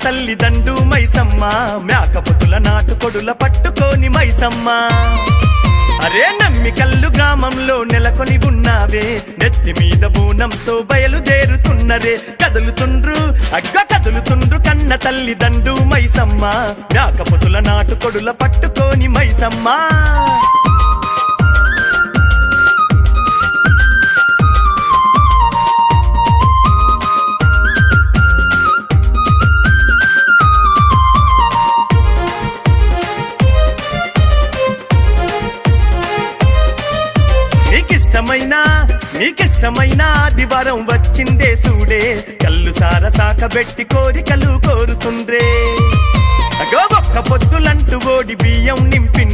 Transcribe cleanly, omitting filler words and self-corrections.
తల్లి దండు మైసమ్మ, మేకపోతుల నాటుకొడుల పట్టుకోని మైసమ్మ. అరే నమ్మికల్లు గ్రామంలో నెలకొని ఉన్నావే, నెత్తి మీద బూనంతో బయలుదేరుతున్నరే. కదులుతుండ్రు కదులుతుండ్రు కన్న తల్లి దండు మైసమ్మ, మేకపోతుల నాటుకొడుల పట్టుకోని మైసమ్మ. నీకిష్టమైన ఆదివారం వచ్చిందే సూడే, కళ్ళు సార సాకబెట్టి కోరికలు కోరుతుండ్రే. అగో ఒక్క పొద్దులంటూ ఓడి బియ్యం నింపిండ్రే,